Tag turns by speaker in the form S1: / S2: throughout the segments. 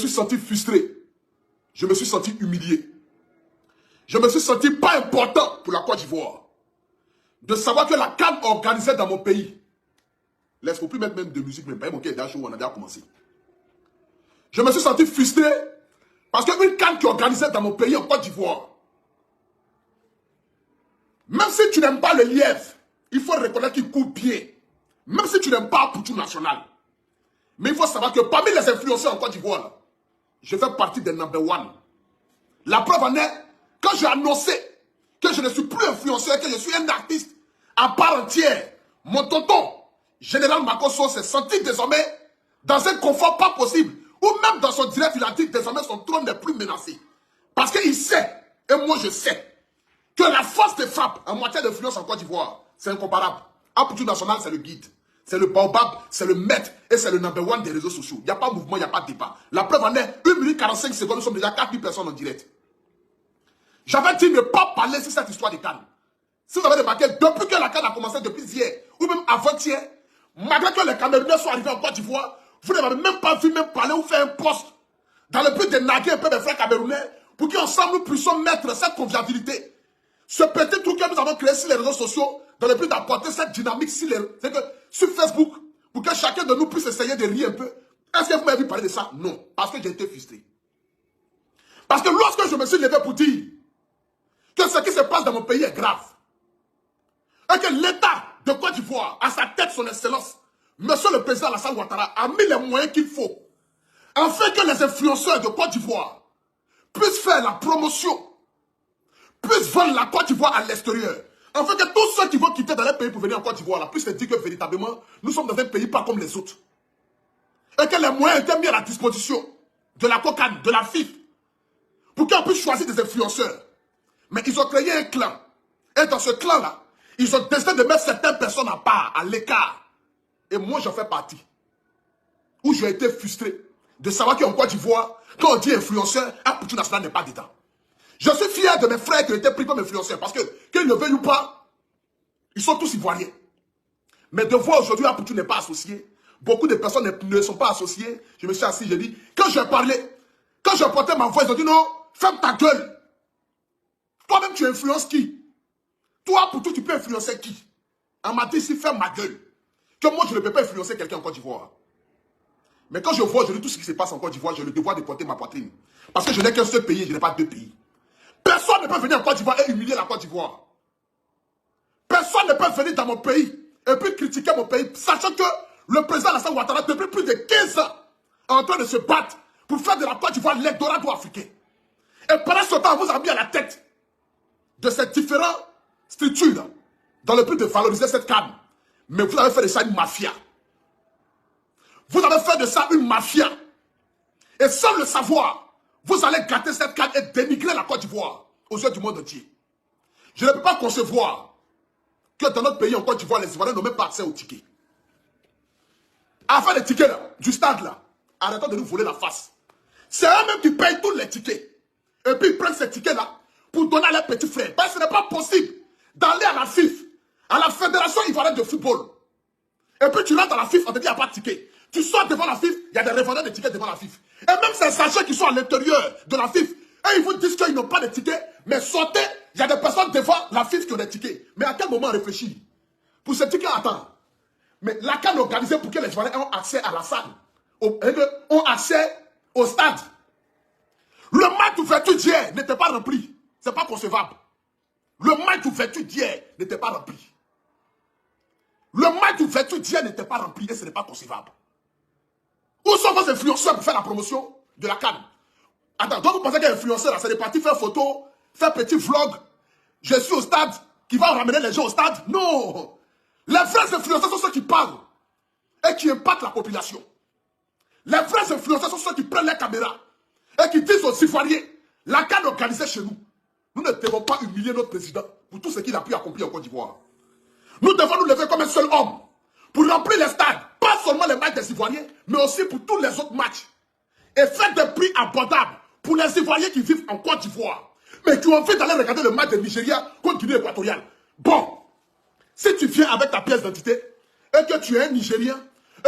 S1: suis senti frustré. Je me suis senti humilié. Je me suis senti pas important pour la Côte d'Ivoire. De savoir que la CAN organisée dans mon pays. Là, il ne faut plus mettre même de musique, même pas mon cas où on a déjà commencé. Je me suis senti frustré parce qu'une CAN qui est organisée dans mon pays, en Côte d'Ivoire, même si tu n'aimes pas le lièvre, il faut reconnaître qu'il court bien. Même si tu n'aimes pas Poutou National. Mais il faut savoir que parmi les influenceurs en Côte d'Ivoire, je fais partie des number one. La preuve en est, quand j'ai annoncé que je ne suis plus influenceur, que je suis un artiste à part entière, mon tonton, Général Makosso, s'est senti désormais dans un confort pas possible. Ou même dans son direct, il a dit désormais son trône n'est plus menacé. Parce qu'il sait, et moi je sais, que la force de frappe en matière d'influence en Côte d'Ivoire, c'est incomparable. À Poutou National, c'est le guide. C'est le baobab, c'est le maître et c'est le number one des réseaux sociaux. Il n'y a pas de mouvement, il n'y a pas de débat. La preuve en est, 1 minute 45 secondes, nous sommes déjà 4000 personnes en direct. J'avais dit ne pas parler sur cette histoire de Cannes. Si vous avez remarqué, depuis que la Cannes a commencé, depuis hier, ou même avant-hier, malgré que les Camerounais soient arrivés en Côte d'Ivoire, vous n'avez même pas vu même parler ou faire un poste dans le but de naguer un peu mes frères camerounais pour qu'ensemble nous puissions mettre cette convivialité. Ce petit truc que nous avons créé sur les réseaux sociaux, dans le but d'apporter cette dynamique sur Facebook, pour que chacun de nous puisse essayer de rire un peu. Est-ce que vous m'avez vu parler de ça? Non, parce que j'ai été frustré. Parce que lorsque je me suis levé pour dire que ce qui se passe dans mon pays est grave, et que l'État de Côte d'Ivoire, à sa tête, son excellence, Monsieur le Président Alassane Ouattara, a mis les moyens qu'il faut, afin que les influenceurs de Côte d'Ivoire puissent faire la promotion, puissent vendre la Côte d'Ivoire à l'extérieur. Afin que tous ceux qui vont quitter dans les pays pour venir en Côte d'Ivoire puissent se dire que véritablement, nous sommes dans un pays pas comme les autres. Et que les moyens étaient mis à la disposition de la COCAN, de la FIF, pour qu'on puisse choisir des influenceurs. Mais ils ont créé un clan. Et dans ce clan-là, ils ont décidé de mettre certaines personnes à part, à l'écart. Et moi, j'en fais partie. Où j'ai été frustré de savoir qu'en Côte d'Ivoire, quand on dit influenceur, un Poutou National n'est pas dedans. Je suis fier de mes frères qui ont été pris comme influenceurs parce que, qu'ils ne veuillent ou pas, ils sont tous ivoiriens. Mais de voir aujourd'hui un Poutou n'est pas associé, beaucoup de personnes ne sont pas associées. Je me suis assis, j'ai dit, quand j'ai parlé, quand j'ai porté ma voix, ils ont dit non, ferme ta gueule. Toi-même, tu influences qui? Toi, Poutou, tu peux influencer qui? On m'a dit ici, ferme ma gueule. Que moi, je ne peux pas influencer quelqu'un en Côte d'Ivoire. Mais quand je vois aujourd'hui tout ce qui se passe en Côte d'Ivoire, j'ai le devoir de porter ma poitrine. Parce que je n'ai qu'un seul pays, je n'ai pas deux pays. Personne ne peut venir en Côte d'Ivoire et humilier la Côte d'Ivoire. Personne ne peut venir dans mon pays et puis critiquer mon pays, sachant que le président Alassane Ouattara, depuis plus de 15 ans, est en train de se battre pour faire de la Côte d'Ivoire l'Eldorado africain. Et pendant ce temps, on vous a mis à la tête de ces différentes structures dans le but de valoriser cette canne. Mais vous avez fait de ça une mafia. Vous avez fait de ça une mafia. Et sans le savoir, vous allez gâter cette canne et dénigrer la Côte d'Ivoire aux yeux du monde entier. Je ne peux pas concevoir que dans notre pays, en Côte d'Ivoire, les Ivoiriens n'ont même pas accès aux tickets. Afin les tickets là, du stade là, arrêtons de nous voler la face. C'est eux-mêmes qui payent tous les tickets. Et puis ils prennent ces tickets là pour donner à leurs petits frères. Parce que ce n'est pas possible d'aller à la FIF, à la Fédération Ivoirienne de Football. Et puis tu rentres dans la FIF, on te dit qu'il n'y a pas de ticket. Tu sors devant la FIF, il y a des revendeurs de tickets devant la FIF. Et même ces sachets qui sont à l'intérieur de la FIF, et ils vous disent qu'ils n'ont pas de tickets, mais sortez, il y a des personnes devant la FIF qui ont des tickets. Mais à quel moment on réfléchit? Pour ces tickets, attends. Mais la CAN organisée pour que les Ivoiriens aient accès à la salle, ont accès au stade. Le match d'ouverture d'hier n'était pas rempli. Ce n'est pas concevable. Le match d'ouverture d'hier n'était pas rempli. Le match d'ouverture d'hier n'était pas rempli et ce n'est pas concevable. Où sont vos influenceurs pour faire la promotion de la CAN? Attends, donc vous pensez qu'un influenceur là, c'est des partis faire photo, faire petit vlog, je suis au stade, qui va ramener les gens au stade? Non! Les vrais influenceurs sont ceux qui parlent et qui impactent la population. Les vrais influenceurs sont ceux qui prennent les caméras et qui disent aux Ivoiriens, la CAN organisée chez nous. Nous ne devons pas humilier notre président pour tout ce qu'il a pu accomplir en Côte d'Ivoire. Nous devons nous lever comme un seul homme pour remplir les stades, pas seulement les matchs des Ivoiriens, mais aussi pour tous les autres matchs. Et faire des prix abordables pour les Ivoiriens qui vivent en Côte d'Ivoire, mais qui ont envie d'aller regarder le match de Nigeria contre Guinée équatoriale. Bon, si tu viens avec ta pièce d'identité, et que tu es un Nigérien,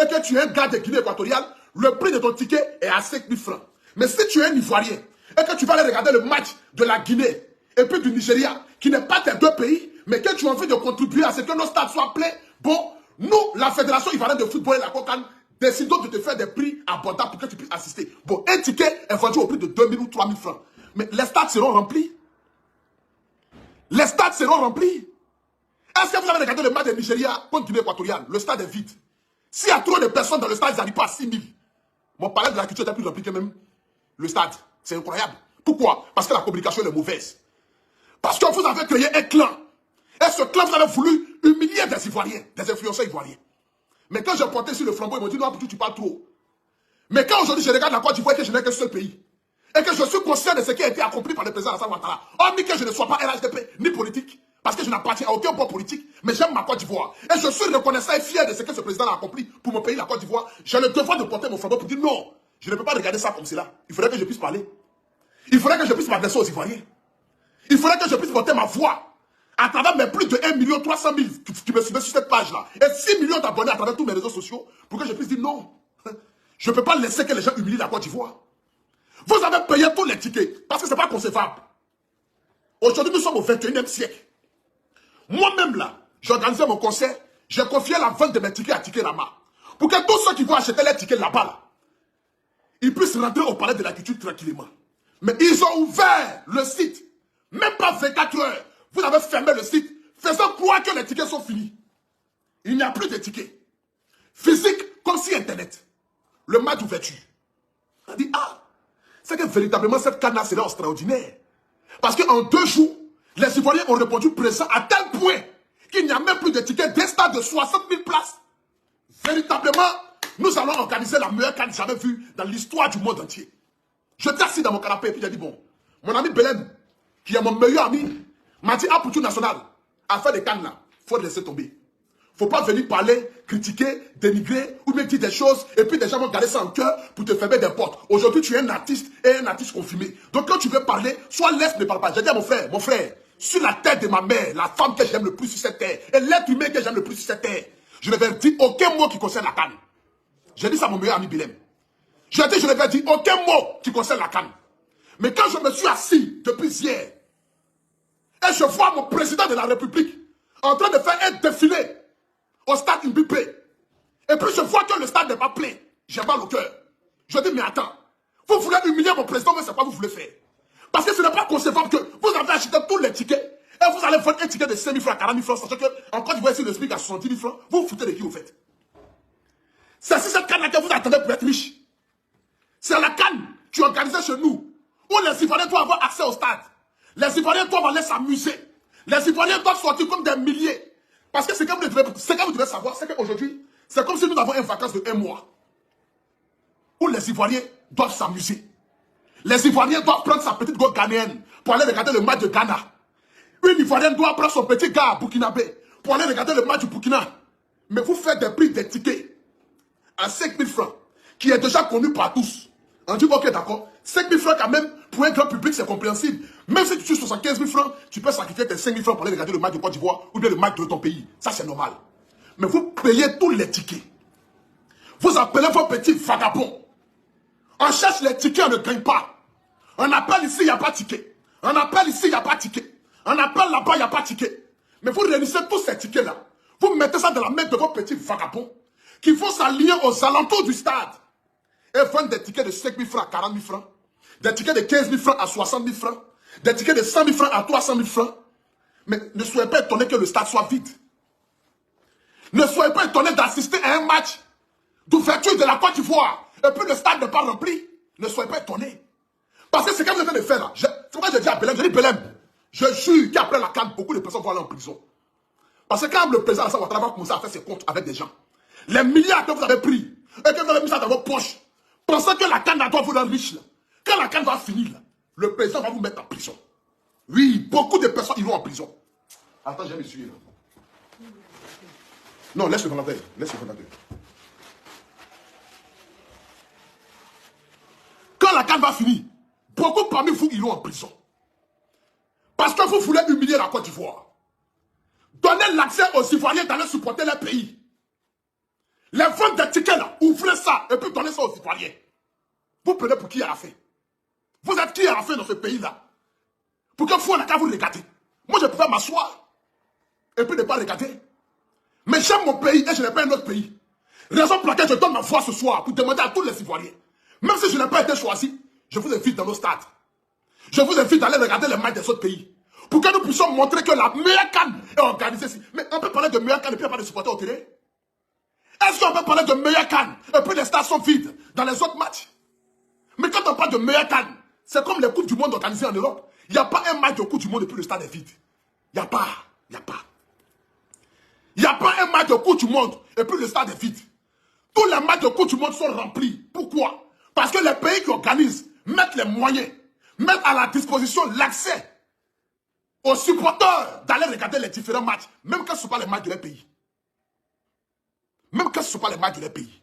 S1: et que tu es un gars de Guinée équatoriale, le prix de ton ticket est à 5 000 francs. Mais si tu es un Ivoirien et que tu vas aller regarder le match de la Guinée et puis du Nigeria, qui n'est pas tes deux pays, mais que tu as envie de contribuer à ce que nos stades soient pleins, bon, nous, la Fédération ivoirienne de football et la COCAN, décidons de te faire des prix abordables pour que tu puisses assister. Bon, un ticket est vendu au prix de 2 000 ou 3 000 francs. Mais les stades seront remplis. Les stades seront remplis. Est-ce que vous avez regardé le match de Nigeria contre Guinée équatoriale? Le stade est vide. S'il y a trop de personnes dans le stade, ils n'arrivent pas à 6 000. Mon palais de la culture est plus rempli que même le stade. C'est incroyable. Pourquoi? Parce que la communication est mauvaise. Parce que vous avez créé un clan. Et ce clan, vous avez voulu humilier des Ivoiriens, des influenceurs ivoiriens. Mais quand j'ai pointé sur le flambeau, ils m'ont dit non, tu parles trop. Mais quand aujourd'hui je regarde la Côte d'Ivoire et que je n'ai qu'un seul pays, et que je suis conscient de ce qui a été accompli par le président Alassane Ouattara, hormis que je ne sois pas RHDP ni politique, parce que je n'appartiens à aucun bord politique, mais j'aime ma Côte d'Ivoire. Et je suis reconnaissant et fier de ce que ce président a accompli pour mon pays, la Côte d'Ivoire. J'ai le devoir de porter mon flambeau pour dire non, je ne peux pas regarder ça comme cela. Il faudrait que je puisse parler. Il faudrait que je puisse m'adresser aux Ivoiriens. Il faudrait que je puisse porter ma voix à travers mes plus de 1 300 000 qui me suivaient sur cette page-là. Et 6 millions d'abonnés à travers tous mes réseaux sociaux pour que je puisse dire non. Je ne peux pas laisser que les gens humilient la Côte d'Ivoire. Vous avez payé tous les tickets parce que ce n'est pas concevable. Aujourd'hui, nous sommes au 21e siècle. Moi-même, là, j'ai organisé mon concert. J'ai confié la vente de mes tickets à Ticket Rama. Pour que tous ceux qui vont acheter les tickets là-bas, là, ils puissent rentrer au palais de la culture tranquillement. Mais ils ont ouvert le site. Même pas 24 heures. Vous avez fermé le site, faisant croire que les tickets sont finis. Il n'y a plus de tickets. Physique comme si Internet. Le match d'ouverture. On a dit, ah, c'est que véritablement cette canne serait extraordinaire. Parce qu'en 2 jours, les Ivoiriens ont répondu présent à tel point qu'il n'y a même plus de tickets d'un stade de 60 000 places. Véritablement, nous allons organiser la meilleure canne jamais vue dans l'histoire du monde entier. Je suis assis dans mon canapé et puis j'ai dit, bon, mon ami Belem, qui est mon meilleur ami, m'a dit, ah, pour tout national, à faire des cannes là, il faut laisser tomber. Il ne faut pas venir parler, critiquer, dénigrer, ou même dire des choses, et puis des gens vont garder ça en cœur pour te fermer des portes. Aujourd'hui, tu es un artiste et un artiste confirmé. Donc quand tu veux parler, soit laisse, ne parle pas. J'ai dit à mon frère, sur la terre de ma mère, la femme que j'aime le plus sur cette terre, et l'être humain que j'aime le plus sur cette terre, je ne vais dire aucun mot qui concerne la canne. J'ai dit ça à mon meilleur ami Bilem. Je ne vais dire aucun mot qui concerne la canne. Mais quand je me suis assis depuis hier, et je vois mon président de la République en train de faire un défilé au stade Mbipé, et puis je vois que le stade n'est pas plein, j'ai mal au cœur. Je dis, mais attends, vous voulez humilier mon président, mais c'est pas vous voulez faire. Parce que ce n'est pas concevable que vous avez acheté tous les tickets, et vous allez vendre un ticket de 5 000 francs, 40 000 francs, sachant qu'en Côte d'Ivoire, si le SMIC à 70 000 francs, vous vous foutez de qui vous faites. C'est si cette canne que vous attendez pour être riche. C'est la canne qui est organisée chez nous, où les Ivoiriens doivent avoir accès au stade. Les Ivoiriens doivent aller s'amuser. Les Ivoiriens doivent sortir comme des milliers. Parce que ce que vous devez savoir, c'est qu'aujourd'hui, c'est comme si nous avons une vacance de 1 mois. Où les Ivoiriens doivent s'amuser. Les Ivoiriens doivent prendre sa petite go ghanéenne pour aller regarder le match de Ghana. Une Ivoirienne doit prendre son petit gars à Burkinabé pour aller regarder le match du Burkina. Mais vous faites des prix des tickets à 5 000 francs, qui est déjà connu par tous. On dit, ok, d'accord, 5 000 francs quand même, pour un grand public, c'est compréhensible. Même si tu tues 75 000 francs, tu peux sacrifier tes 5 000 francs pour aller regarder le match de Côte d'Ivoire ou bien le match de ton pays. Ça, c'est normal. Mais vous payez tous les tickets. Vous appelez vos petits vagabonds. On cherche les tickets, on ne gagne pas. On appelle ici, il n'y a pas de ticket. On appelle ici, il n'y a pas de ticket. On appelle là-bas, il n'y a pas de ticket. Mais vous réunissez tous ces tickets-là. Vous mettez ça dans la main de vos petits vagabonds qui vont s'allier aux alentours du stade et vendre des tickets de 5 000 francs à 40 000 francs, des tickets de 15 000 francs à 60 000 francs, des tickets de 100 000 francs à 300 000 francs. Mais ne soyez pas étonnés que le stade soit vide. Ne soyez pas étonnés d'assister à un match d'ouverture de la Côte d'Ivoire et puis le stade n'est pas rempli. Ne soyez pas étonnés. Parce que c'est ce que vous êtes en train de faire là. C'est pourquoi je dis à Belem, je dis Belem, je jure qu'après la CAN, beaucoup de personnes vont aller en prison. Parce que quand le président Alassane Ouattara va commencer à faire ses comptes avec des gens, les milliards que vous avez pris et que vous avez mis ça dans vos poches, pensez que la CAN doit vous rendre riche là. Quand la CAN va finir là, le président va vous mettre en prison. Oui, beaucoup de personnes iront en prison. Attends, j'ai m'essuyer là. Non, laisse le vendeur. Laisse le vendeur. Quand la CAN va finir, beaucoup parmi vous iront en prison. Parce que vous voulez humilier la Côte d'Ivoire. Donnez l'accès aux Ivoiriens d'aller supporter leur pays. Les ventes des tickets là, ouvrez ça et puis donnez ça aux Ivoiriens. Vous prenez pour qui à la fin? qui a fait dans ce pays-là. Pour qu'un fois, on n'a qu'à vous regarder. Moi, je peux m'asseoir et puis ne pas regarder. Mais j'aime mon pays et je n'ai pas un autre pays. Raison pour laquelle je donne ma voix ce soir pour demander à tous les Ivoiriens. Même si je n'ai pas été choisi, je vous invite dans nos stades. Je vous invite à aller regarder les matchs des autres pays. Pour que nous puissions montrer que la meilleure CAN est organisée ici. Mais on peut parler de meilleure CAN et puis il n'y a pas de supporters au télé. Est-ce qu'on peut parler de meilleure CAN et puis les stades sont vides dans les autres matchs? Mais quand on parle de meilleure CAN, c'est comme les Coupes du Monde organisées en Europe. Il n'y a pas un match de Coupe du Monde et puis le stade est vide. Il n'y a pas. Il n'y a pas. Il n'y a pas un match de Coupe du Monde et puis le stade est vide. Tous les matchs de Coupe du Monde sont remplis. Pourquoi? Parce que les pays qui organisent mettent les moyens, mettent à la disposition l'accès aux supporters d'aller regarder les différents matchs, même quand ce ne sont pas les matchs de leur pays. Même quand ce ne sont pas les matchs de leur pays.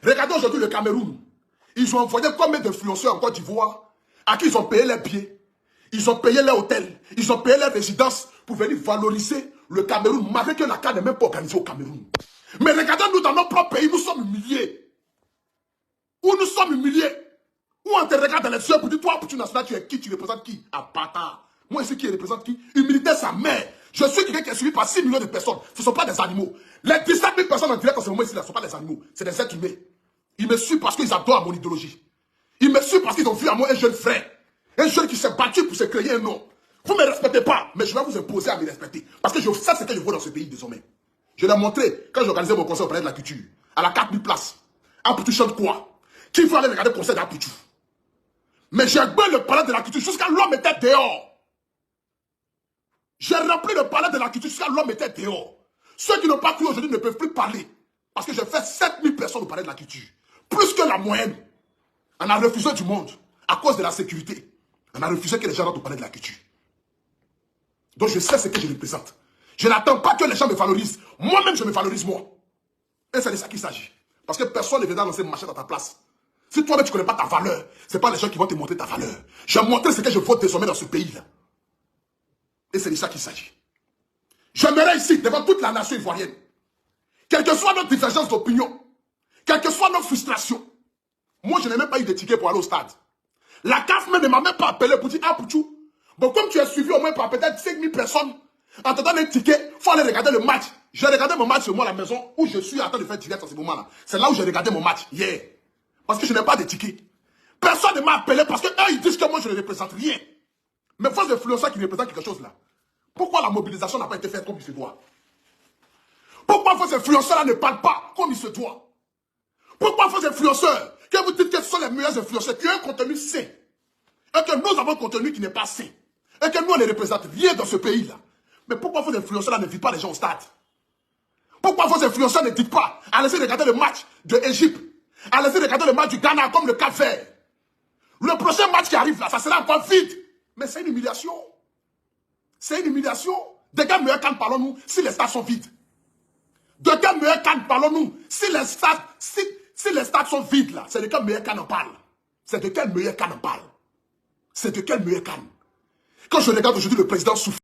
S1: Regardez aujourd'hui le Cameroun. Ils ont envoyé combien d'influenceurs en Côte d'Ivoire à qui ils ont payé les billets, ils ont payé les hôtels, ils ont payé les résidences pour venir valoriser le Cameroun, malgré que la CAN n'est même pas organisée au Cameroun. Mais regardez-nous dans notre propre pays, nous sommes humiliés. Où nous sommes humiliés. Où on te regarde dans les yeux pour dire, toi, pour tu national, tu es qui, tu représentes qui? Ah, bâtard. Moi, ici, qui représente qui? Humilité, sa mère. Je suis quelqu'un qui est suivi par 6 millions de personnes. Ce ne sont pas des animaux. Les 17 000 personnes en direct en ce moment ici, ce ne sont pas des animaux. C'est des êtres humains. Ils me suivent parce qu'ils adorent mon idéologie. Ils me suivent parce qu'ils ont vu à moi un jeune frère. Un jeune qui s'est battu pour se créer un nom. Vous ne me respectez pas, mais je vais vous imposer à me respecter. Parce que je sais ce que je vois dans ce pays désormais. Je l'ai montré quand j'ai organisé mon concert au Palais de la Culture. À la 4000 places. Apoutou chante quoi? Qui veut aller regarder le concert d'Apoutou? Mais j'ai rempli le Palais de la Culture jusqu'à l'homme était dehors. J'ai rempli le Palais de la Culture jusqu'à l'homme était dehors. Ceux qui n'ont pas cru aujourd'hui ne peuvent plus parler. Parce que j'ai fait 7000 personnes au Palais de la Culture. Plus que la moyenne. On a refusé du monde à cause de la sécurité. On a refusé que les gens rentrent au Palais de la Culture. Donc je sais ce que je représente. Je n'attends pas que les gens me valorisent. Moi-même, je me valorise moi. Et c'est de ça qu'il s'agit. Parce que personne ne viendra lancer une machette à ta place. Si toi-même tu ne connais pas ta valeur, ce n'est pas les gens qui vont te montrer ta valeur. Je vais montrer ce que je vaux désormais dans ce pays-là. Et c'est de ça qu'il s'agit. J'aimerais ici, devant toute la nation ivoirienne, quelle que soit notre divergence d'opinion, quelle que soit notre frustration, moi je n'ai même pas eu de ticket pour aller au stade. La CAF ne m'a même pas appelé pour dire, ah Pouchou, bon comme tu es suivi au moins par peut-être 5000 personnes, en te donnant un ticket, il faut aller regarder le match. J'ai regardé mon match chez moi à la maison, où je suis en train de faire direct à ce moment-là. C'est là où j'ai regardé mon match, hier. Parce que je n'ai pas de ticket. Personne ne m'a appelé parce que eux, ils disent que moi je ne représente rien. Mais faut influenceurs qui représentent quelque chose là. Pourquoi la mobilisation n'a pas été faite comme il se doit? Pourquoi vos influenceurs ne parlent pas comme il se doit? Pourquoi vos influenceurs, que vous dites que ce sont les meilleurs influenceurs, qui ont un contenu sain, et que nous avons un contenu qui n'est pas sain, et que nous on ne représente rien dans ce pays-là? Mais pourquoi vos influenceurs n'invitent pas les gens au stade? Pourquoi vos influenceurs ne disent pas, allez-y regarder le match de l'Égypte, allez-y regarder le match du Ghana comme le Cap-Vert? Le prochain match qui arrive là, ça sera encore vide. Mais c'est une humiliation. C'est une humiliation. De quel meilleur CAN parlons-nous si les stades sont vides? De quel meilleur CAN parlons-nous si les stades sont vides là? C'est de quel meilleur CAN on parle? C'est de quel meilleur CAN on parle? C'est de quel meilleur CAN? Quand je regarde aujourd'hui le président souffrir,